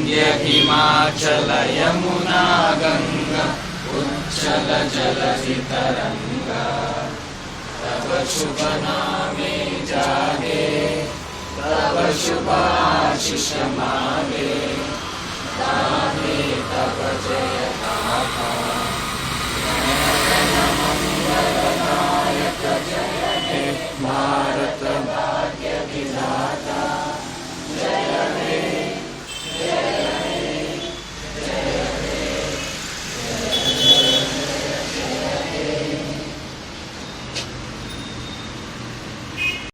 विंध्य हिमाचल यमुना गंगा उच्चल जलधि तरंगा। तब शुभ नामे जागे तब शुभाशिष मागे। गाहे तब जय गाथा मंगलदायक जय हे भारत भाग्य विधाता।